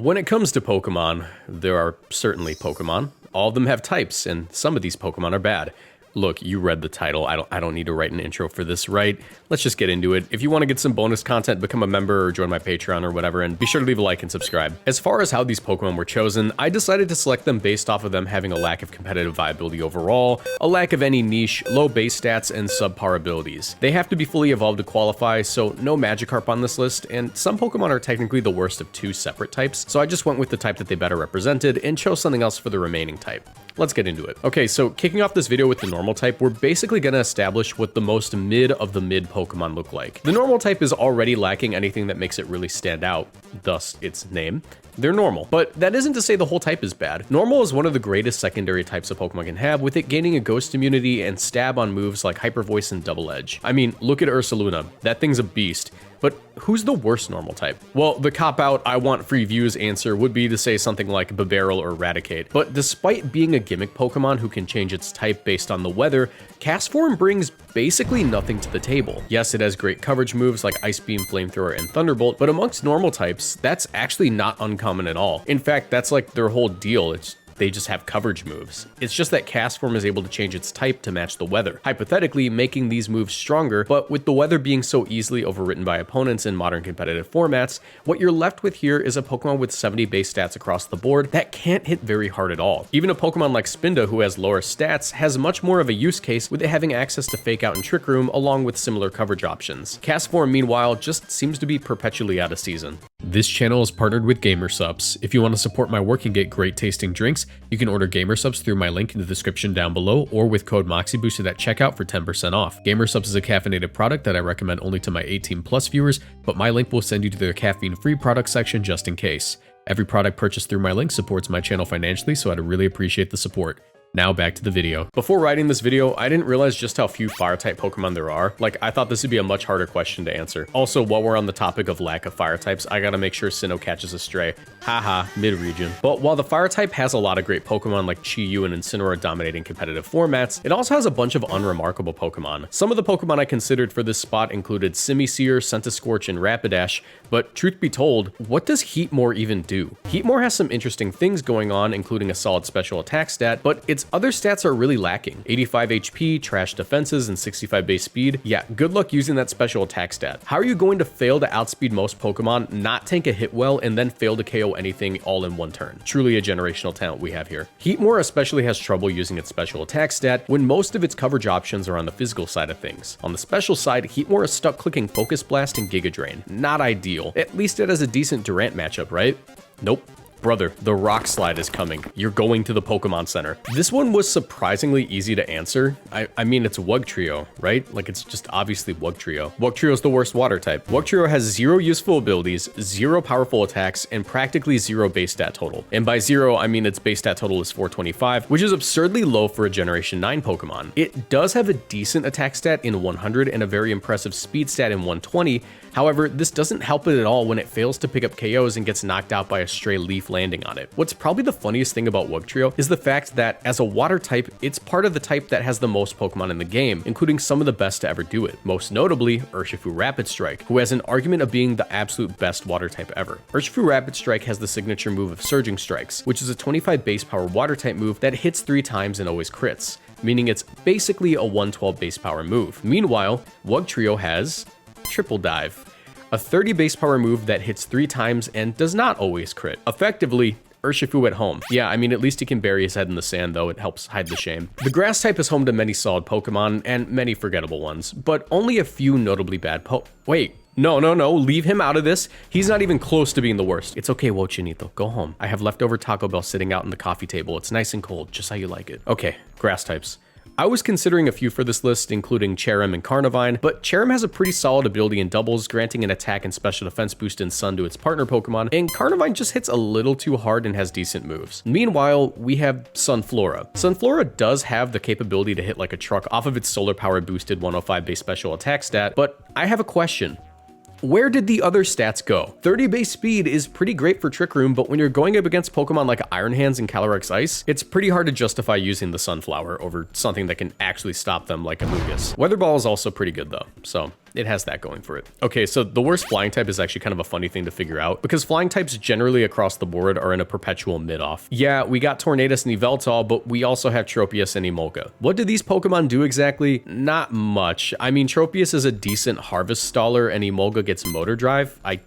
When it comes to Pokemon, there are certainly Pokemon. All of them have types, and some of these Pokemon are bad. Look, you read the title. I don't need to write an intro for this, right? Let's just get into it. If you want to get some bonus content, become a member or join my Patreon or whatever, and be sure to leave a like and subscribe. As far as how these Pokemon were chosen, I decided to select them based off of them having a lack of competitive viability overall, a lack of any niche, low base stats, and subpar abilities. They have to be fully evolved to qualify, so no Magikarp on this list, and some Pokemon are technically the worst of two separate types, so I just went with the type that they better represented and chose something else for the remaining type. Let's get into it. Okay, so kicking off this video with the normal type, we're basically gonna establish what the most mid of the mid Pokemon look like. The normal type is already lacking anything that makes it really stand out, thus its name. They're normal, but that isn't to say the whole type is bad. Normal is one of the greatest secondary types a Pokemon can have, with it gaining a ghost immunity and stab on moves like Hyper Voice and Double Edge. I mean, look at Ursaluna, that thing's a beast. But who's the worst normal type? Well, the cop-out I want free views answer would be to say something like Bibarel or Raticate. But despite being a gimmick Pokemon who can change its type based on the weather, Castform brings basically nothing to the table. Yes, it has great coverage moves like Ice Beam, Flamethrower, and Thunderbolt, but amongst normal types, that's actually not uncommon at all. In fact, that's like their whole deal. They just have coverage moves. It's just that Castform is able to change its type to match the weather, hypothetically making these moves stronger, but with the weather being so easily overwritten by opponents in modern competitive formats, what you're left with here is a Pokemon with 70 base stats across the board that can't hit very hard at all. Even a Pokemon like Spinda, who has lower stats, has much more of a use case with it having access to Fake Out and Trick Room along with similar coverage options. Castform, meanwhile, just seems to be perpetually out of season. This channel is partnered with Gamersupps. If you want to support my work and get great tasting drinks, you can order Gamersupps through my link in the description down below or with code Moxie boosted at checkout for 10% off. Gamersupps is a caffeinated product that I recommend only to my 18+ viewers, but my link will send you to their caffeine-free product section just in case. Every product purchased through my link supports my channel financially, so I'd really appreciate the support. Now back to the video. Before writing this video, I didn't realize just how few fire-type Pokemon there are. Like, I thought this would be a much harder question to answer. Also, while we're on the topic of lack of fire types, I gotta make sure Sinnoh catches a stray. Haha, mid-region. But while the fire type has a lot of great Pokemon like Chi-Yu and Incineroar dominating competitive formats, it also has a bunch of unremarkable Pokemon. Some of the Pokemon I considered for this spot included Simisear, Centiskorch, and Rapidash, but truth be told, what does Heatmor even do? Heatmor has some interesting things going on, including a solid special attack stat, but its other stats are really lacking. 85 HP, trash defenses, and 65 base speed. Yeah, good luck using that special attack stat. How are you going to fail to outspeed most Pokemon, not tank a hit well, and then fail to KO anything all in one turn? Truly a generational talent we have here. Heatmor especially has trouble using its special attack stat when most of its coverage options are on the physical side of things. On the special side, Heatmor is stuck clicking Focus Blast and Giga Drain. Not ideal. At least it has a decent Durant matchup, right? Nope. Brother, the Rock Slide is coming. You're going to the Pokemon Center. This one was surprisingly easy to answer. I mean, it's Wugtrio, right? Like, it's just obviously Wugtrio. Wugtrio is the worst water type. Wugtrio has 0 useful abilities, 0 powerful attacks, and practically 0 base stat total. And by 0, I mean its base stat total is 425, which is absurdly low for a Generation 9 Pokemon. It does have a decent attack stat in 100 and a very impressive speed stat in 120. However, this doesn't help it at all when it fails to pick up KOs and gets knocked out by a stray leaf landing on it. What's probably the funniest thing about Wugtrio is the fact that as a water type, it's part of the type that has the most Pokemon in the game, including some of the best to ever do it. Most notably, Urshifu Rapid Strike, who has an argument of being the absolute best water type ever. Urshifu Rapid Strike has the signature move of Surging Strikes, which is a 25 base power water type move that hits 3 times and always crits, meaning it's basically a 112 base power move. Meanwhile, Wugtrio has Triple Dive, a 30 base power move that hits 3 times and does not always crit. Effectively, Urshifu at home. Yeah, I mean, at least he can bury his head in the sand, though. It helps hide the shame. The grass type is home to many solid Pokemon and many forgettable ones, but only a few notably bad Wait. No, leave him out of this. He's not even close to being the worst. It's okay, Wochinito, go home. I have leftover Taco Bell sitting out on the coffee table. It's nice and cold, just how you like it. Okay, grass types. I was considering a few for this list, including Cherrim and Carnivine, but Cherrim has a pretty solid ability in doubles, granting an attack and special defense boost in Sun to its partner Pokemon, and Carnivine just hits a little too hard and has decent moves. Meanwhile, we have Sunflora. Sunflora does have the capability to hit like a truck off of its solar power boosted 105 base special attack stat, but I have a question. Where did the other stats go? 30 base speed is pretty great for Trick Room, but when you're going up against Pokemon like Iron Hands and Calyrex Ice, it's pretty hard to justify using the Sunflower over something that can actually stop them like a Amogus. Weather Ball is also pretty good though, so it has that going for it. Okay, so the worst flying type is actually kind of a funny thing to figure out because flying types generally across the board are in a perpetual mid-off. Yeah, we got Tornadus and Yveltal, but we also have Tropius and Emolga. What do these Pokemon do exactly? Not much. I mean, Tropius is a decent harvest staller and Emolga gets motor drive, I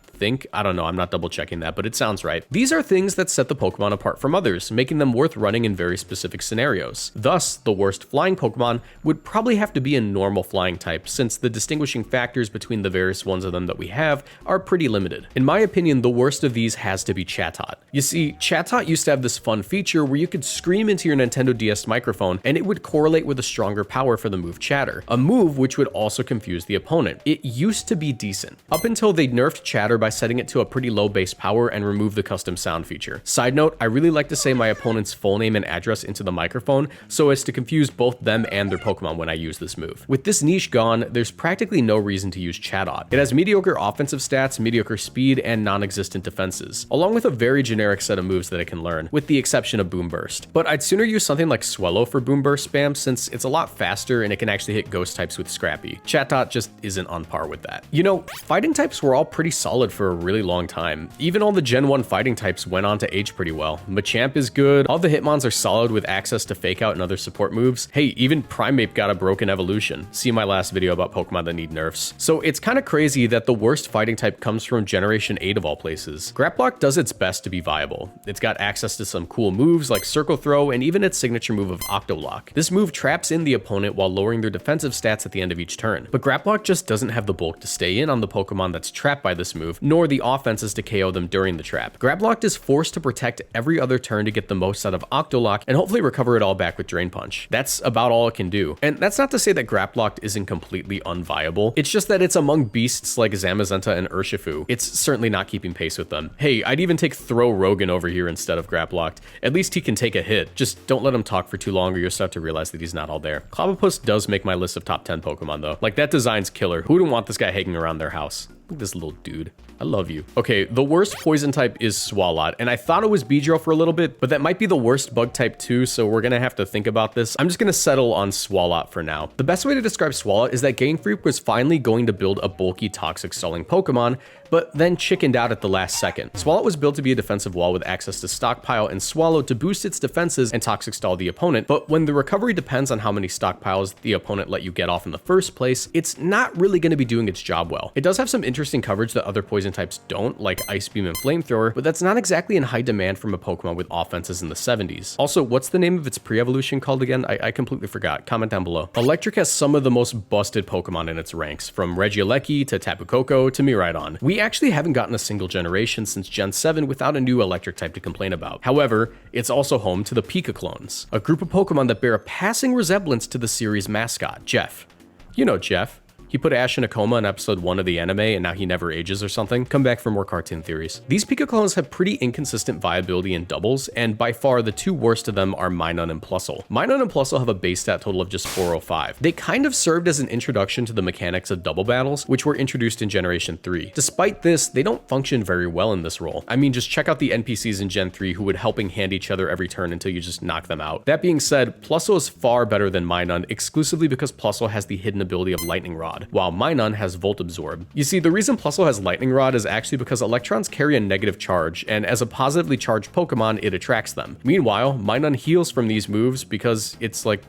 don't know, I'm not double checking that, but it sounds right. These are things that set the Pokemon apart from others, making them worth running in very specific scenarios. Thus, the worst flying Pokemon would probably have to be a normal flying type, since the distinguishing factors between the various ones of them that we have are pretty limited. In my opinion, the worst of these has to be Chatot. You see, Chatot used to have this fun feature where you could scream into your Nintendo DS microphone and it would correlate with a stronger power for the move Chatter, a move which would also confuse the opponent. It used to be decent, up until they nerfed Chatter by setting it to a pretty low base power and remove the custom sound feature. Side note, I really like to say my opponent's full name and address into the microphone so as to confuse both them and their Pokemon when I use this move. With this niche gone, there's practically no reason to use Chatot. It has mediocre offensive stats, mediocre speed, and non-existent defenses, along with a very generic set of moves that it can learn, with the exception of Boom Burst. But I'd sooner use something like Swellow for Boom Burst spam since it's a lot faster and it can actually hit ghost types with Scrappy. Chatot just isn't on par with that. You know, fighting types were all pretty solid for a really long time. Even all the Gen 1 fighting types went on to age pretty well. Machamp is good, all the Hitmons are solid with access to Fake Out and other support moves. Hey, even Primeape got a broken evolution. See my last video about Pokemon that need nerfs. So it's kind of crazy that the worst fighting type comes from Generation 8 of all places. Grapploct does its best to be viable. It's got access to some cool moves like Circle Throw and even its signature move of Octolock. This move traps in the opponent while lowering their defensive stats at the end of each turn. But Grapploct just doesn't have the bulk to stay in on the Pokemon that's trapped by this move, nor the offenses to KO them during the trap. Grapploct is forced to protect every other turn to get the most out of Octolock and hopefully recover it all back with Drain Punch. That's about all it can do. And that's not to say that Grapploct isn't completely unviable. It's just that it's among beasts like Zamazenta and Urshifu. It's certainly not keeping pace with them. Hey, I'd even take Throw Rogan over here instead of Grapploct. At least he can take a hit. Just don't let him talk for too long or you'll start to realize that he's not all there. Clobbopus does make my list of top 10 Pokemon though. Like, that design's killer. Who wouldn't want this guy hanging around their house? Look at this little dude. I love you. Okay, the worst poison type is Swalot, and I thought it was Beedrill for a little bit, but that might be the worst bug type too, so we're gonna have to think about this. I'm just gonna settle on Swalot for now. The best way to describe Swalot is that Game Freak was finally going to build a bulky toxic stalling Pokemon, but then chickened out at the last second. Swalot was built to be a defensive wall with access to Stockpile and Swallow to boost its defenses and toxic stall the opponent, but when the recovery depends on how many stockpiles the opponent let you get off in the first place, it's not really going to be doing its job well. It does have some interesting coverage that other poison types don't, like Ice Beam and Flamethrower, but that's not exactly in high demand from a Pokemon with offenses in the 70s. Also, what's the name of its pre-evolution called again? I completely forgot. Comment down below. Electric has some of the most busted Pokemon in its ranks, from Regieleki to Tapu Koko to Miraidon. We actually haven't gotten a single generation since Gen 7 without a new electric type to complain about. However, it's also home to the Pika clones, a group of Pokemon that bear a passing resemblance to the series mascot, Jeff. You know Jeff. He put Ash in a coma in episode 1 of the anime and now he never ages or something. Come back for more cartoon theories. These Pika clones have pretty inconsistent viability in doubles, and by far the two worst of them are Minun and Plusle. Minun and Plusle have a base stat total of just 405. They kind of served as an introduction to the mechanics of double battles, which were introduced in Generation 3. Despite this, they don't function very well in this role. I mean, just check out the NPCs in Gen 3 who would helping hand each other every turn until you just knock them out. That being said, Plusle is far better than Minun exclusively because Plusle has the hidden ability of Lightning Rod, while Minun has Volt Absorb. You see, the reason Plusle has Lightning Rod is actually because electrons carry a negative charge, and as a positively charged Pokemon, it attracts them. Meanwhile, Minun heals from these moves because it's like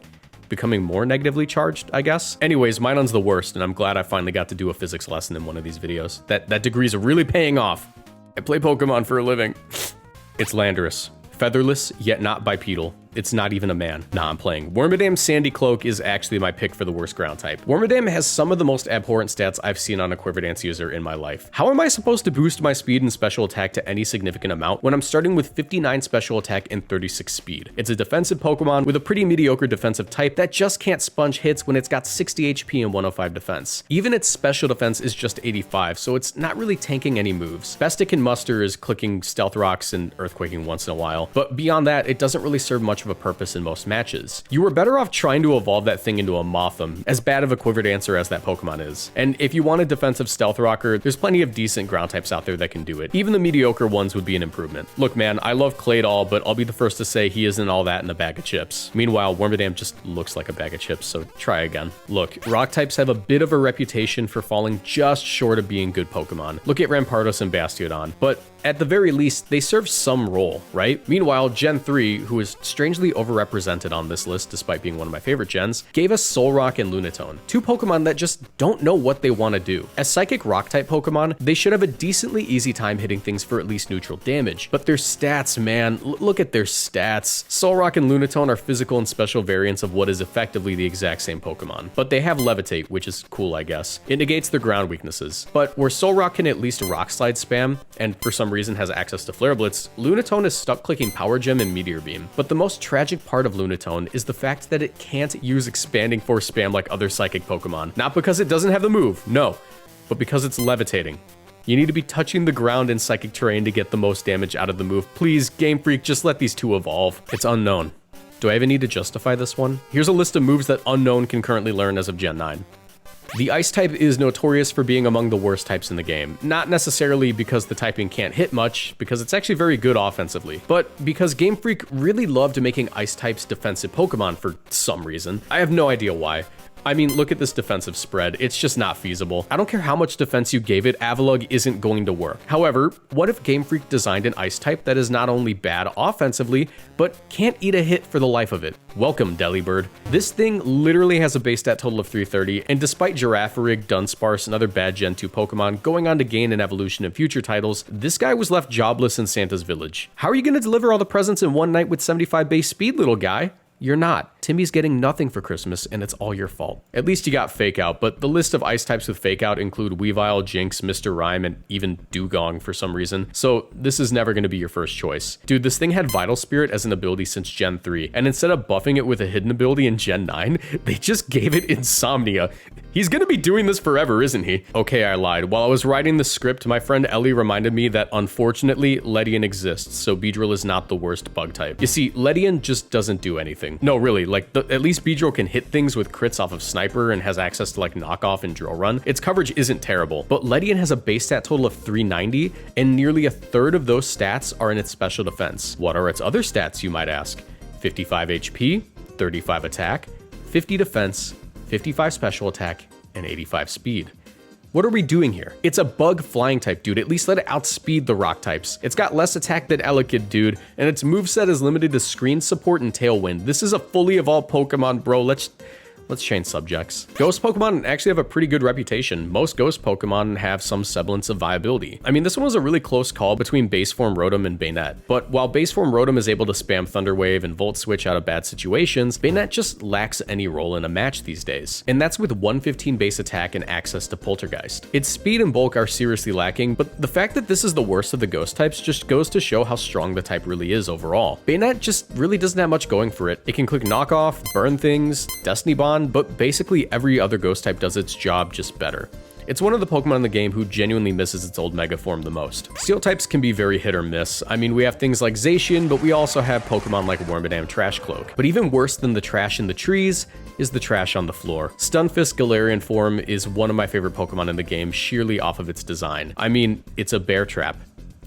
becoming more negatively charged, I guess. Anyways, Minun's the worst, and I'm glad I finally got to do a physics lesson in one of these videos. That degree's really paying off. I play Pokemon for a living. It's Landorus. Featherless, yet not bipedal. It's not even a man. Nah, I'm playing. Wormadame's Sandy Cloak is actually my pick for the worst ground type. Wormadame has some of the most abhorrent stats I've seen on a Quiverdan's user in my life. How am I supposed to boost my speed and special attack to any significant amount when I'm starting with 59 special attack and 36 speed? It's a defensive Pokemon with a pretty mediocre defensive type that just can't sponge hits when it's got 60 HP and 105 defense. Even its special defense is just 85, so it's not really tanking any moves. Best it can muster is clicking Stealth Rocks and Earthquaking once in a while, but beyond that, it doesn't really serve much much of a purpose in most matches. You were better off trying to evolve that thing into a Motham, as bad of a Quiver Dancer as that Pokemon is. And if you want a defensive Stealth Rocker, there's plenty of decent ground types out there that can do it. Even the mediocre ones would be an improvement. Look man, I love Claydol, but I'll be the first to say he isn't all that in a bag of chips. Meanwhile, Wormadam just looks like a bag of chips, so try again. Look, rock types have a bit of a reputation for falling just short of being good Pokemon. Look at Rampardos and Bastiodon, but at the very least, they serve some role, right? Meanwhile, Gen 3, who is strangely overrepresented on this list despite being one of my favorite gens, gave us Solrock and Lunatone, two Pokemon that just don't know what they want to do. As Psychic Rock-type Pokemon, they should have a decently easy time hitting things for at least neutral damage, but their stats, man, look at their stats. Solrock and Lunatone are physical and special variants of what is effectively the exact same Pokemon, but they have Levitate, which is cool, I guess. It negates their ground weaknesses, but where Solrock can at least Rock Slide spam, and for some reason has access to Flare Blitz, Lunatone is stuck clicking Power Gem and Meteor Beam. But the most tragic part of Lunatone is the fact that it can't use Expanding Force spam like other Psychic Pokemon. Not because it doesn't have the move, no, but because it's levitating. You need to be touching the ground in Psychic terrain to get the most damage out of the move. Please, Game Freak, just let these two evolve. It's Unknown. Do I even need to justify this one? Here's a list of moves that Unknown can currently learn as of Gen 9. The Ice type is notorious for being among the worst types in the game. Not necessarily because the typing can't hit much, because it's actually very good offensively, but because Game Freak really loved making Ice types defensive Pokemon for some reason. I have no idea why. I mean, look at this defensive spread. It's just not feasible. I don't care how much defense you gave it, Avalugg isn't going to work. However, what if Game Freak designed an Ice type that is not only bad offensively, but can't eat a hit for the life of it? Welcome, Delibird. This thing literally has a base stat total of 330, and despite Girafarig, Dunsparce, and other bad Gen 2 Pokemon going on to gain an evolution in future titles, this guy was left jobless in Santa's village. How are you going to deliver all the presents in one night with 75 base speed, little guy? You're not. Timmy's getting nothing for Christmas, and it's all your fault. At least you got Fake Out, but the list of Ice types with Fake Out include Weavile, Jinx, Mr. Rime, and even Dugong for some reason, so this is never going to be your first choice. Dude, this thing had Vital Spirit as an ability since Gen 3, and instead of buffing it with a hidden ability in Gen 9, they just gave it Insomnia. He's gonna be doing this forever, isn't he? Okay, I lied. While I was writing the script, my friend Ellie reminded me that unfortunately, Ledian exists, so Beedrill is not the worst bug type. You see, Ledian just doesn't do anything. No, really, like, at least Beedrill can hit things with crits off of Sniper and has access to like Knockoff and Drill Run. Its coverage isn't terrible, but Ledian has a base stat total of 390, and nearly a third of those stats are in its special defense. What are its other stats, you might ask? 55 HP, 35 attack, 50 defense, 55 special attack, and 85 speed. What are we doing here? It's a bug flying type, dude. At least let it outspeed the rock types. It's got less attack than Elekid, dude, and its moveset is limited to screen support and Tailwind. This is a fully evolved Pokemon, bro. Let's change subjects. Ghost Pokemon actually have a pretty good reputation. Most Ghost Pokemon have some semblance of viability. I mean, this one was a really close call between Base Form Rotom and Banette. But while Base Form Rotom is able to spam Thunder Wave and Volt Switch out of bad situations, Banette just lacks any role in a match these days. And that's with 115 base attack and access to Poltergeist. Its speed and bulk are seriously lacking, but the fact that this is the worst of the Ghost types just goes to show how strong the type really is overall. Banette just really doesn't have much going for it. It can click Knockoff, burn things, Destiny Bond, but basically every other Ghost type does its job just better. It's one of the Pokemon in the game who genuinely misses its old Mega form the most. Steel types can be very hit or miss. I mean, we have things like Zacian, but we also have Pokemon like Wormadam Trash Cloak. But even worse than the trash in the trees is the trash on the floor. Stunfisk Galarian form is one of my favorite Pokemon in the game sheerly off of its design. I mean, it's a bear trap.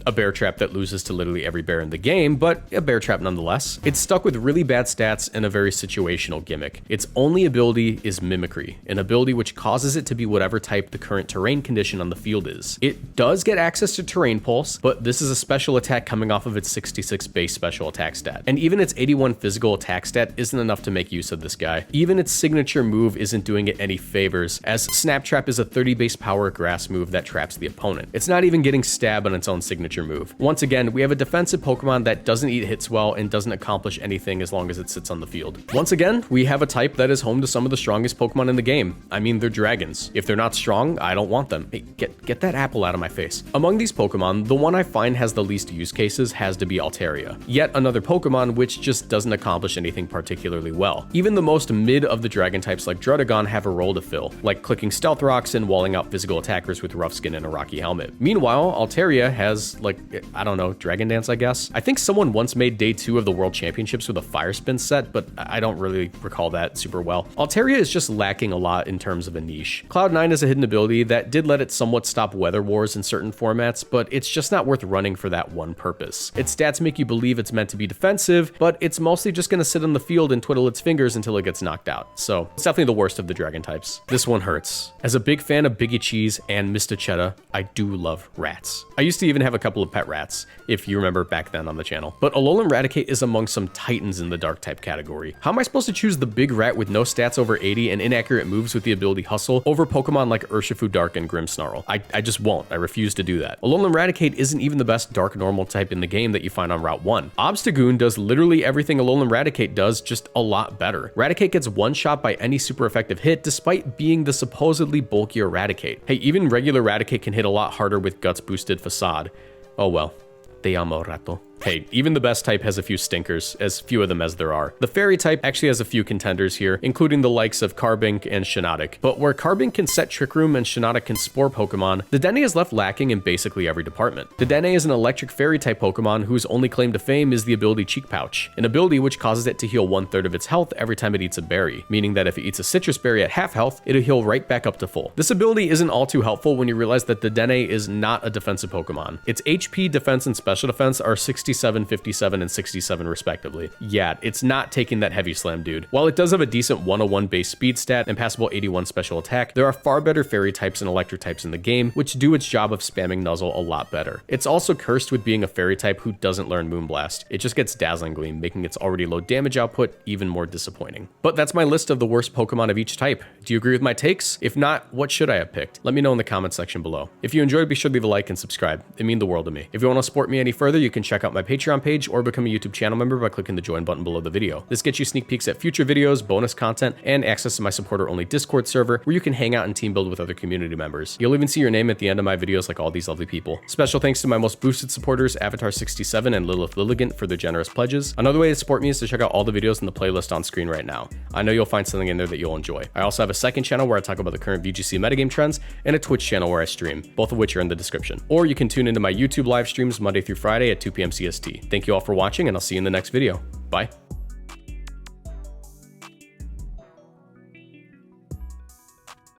A bear trap that loses to literally every bear in the game, but a bear trap nonetheless. It's stuck with really bad stats and a very situational gimmick. Its only ability is Mimicry, an ability which causes it to be whatever type the current terrain condition on the field is. It does get access to Terrain Pulse, but this is a special attack coming off of its 66 base special attack stat. And even its 81 physical attack stat isn't enough to make use of this guy. Even its signature move isn't doing it any favors, as Snap Trap is a 30 base power grass move that traps the opponent. It's not even getting stabbed on its own signature move. Once again, we have a defensive Pokemon that doesn't eat hits well and doesn't accomplish anything as long as it sits on the field. Once again, we have a type that is home to some of the strongest Pokemon in the game. I mean, they're dragons. If they're not strong, I don't want them. Hey, get that apple out of my face. Among these Pokemon, the one I find has the least use cases has to be Altaria. Yet another Pokemon which just doesn't accomplish anything particularly well. Even the most mid of the dragon types like Druddigon have a role to fill, like clicking Stealth Rocks and walling out physical attackers with Rough Skin and a Rocky Helmet. Meanwhile, Altaria has like, I don't know, Dragon Dance, I guess. I think someone once made day 2 of the World Championships with a Fire Spin set, but I don't really recall that super well. Altaria is just lacking a lot in terms of a niche. Cloud9 is a hidden ability that did let it somewhat stop weather wars in certain formats, but it's just not worth running for that one purpose. Its stats make you believe it's meant to be defensive, but it's mostly just gonna sit on the field and twiddle its fingers until it gets knocked out. So it's definitely the worst of the dragon types. This one hurts. As a big fan of Biggie Cheese and Mr. Cheddar, I do love rats. I used to even have a couple of pet rats, if you remember back then on the channel. But Alolan Raticate is among some titans in the dark type category. How am I supposed to choose the big rat with no stats over 80 and inaccurate moves with the ability Hustle over Pokemon like Urshifu Dark and Grimmsnarl? I just won't. I refuse to do that. Alolan Raticate isn't even the best dark normal type in the game that you find on Route 1. Obstagoon does literally everything Alolan Raticate does, just a lot better. Raticate gets one shot by any super effective hit despite being the supposedly bulkier Raticate. Hey, even regular Raticate can hit a lot harder with Guts boosted Facade. Oh well. Te amo, rato. Hey, even the best type has a few stinkers, as few of them as there are. The fairy type actually has a few contenders here, including the likes of Carbink and Shiinotic. But where Carbink can set Trick Room and Shiinotic can spore Pokemon, Dedenne is left lacking in basically every department. Dedenne is an electric fairy type Pokemon whose only claim to fame is the ability Cheek Pouch, an ability which causes it to heal 1/3 of its health every time it eats a berry, meaning that if it eats a citrus berry at half health, it'll heal right back up to full. This ability isn't all too helpful when you realize that Dedenne is not a defensive Pokemon. Its HP, defense, and special defense are 67, 57, and 67 respectively. Yeah, it's not taking that heavy slam, dude. While it does have a decent 101 base speed stat and passable 81 special attack, there are far better fairy types and electric types in the game, which do its job of spamming Nuzzle a lot better. It's also cursed with being a fairy type who doesn't learn Moonblast. It just gets Dazzling Gleam, making its already low damage output even more disappointing. But that's my list of the worst Pokemon of each type. Do you agree with my takes? If not, what should I have picked? Let me know in the comment section below. If you enjoyed, be sure to leave a like and subscribe. It means the world to me. If you want to support me any further, you can check out my Patreon page or become a YouTube channel member by clicking the join button below the video. This gets you sneak peeks at future videos, bonus content, and access to my supporter-only Discord server where you can hang out and team build with other community members. You'll even see your name at the end of my videos like all these lovely people. Special thanks to my most boosted supporters, Avatar67 and Lilith Lilligant, for their generous pledges. Another way to support me is to check out all the videos in the playlist on screen right now. I know you'll find something in there that you'll enjoy. I also have a second channel where I talk about the current VGC metagame trends and a Twitch channel where I stream, both of which are in the description. Or you can tune into my YouTube live streams Monday through Friday at 2 p.m. CST. Thank you all for watching, and I'll see you in the next video. Bye.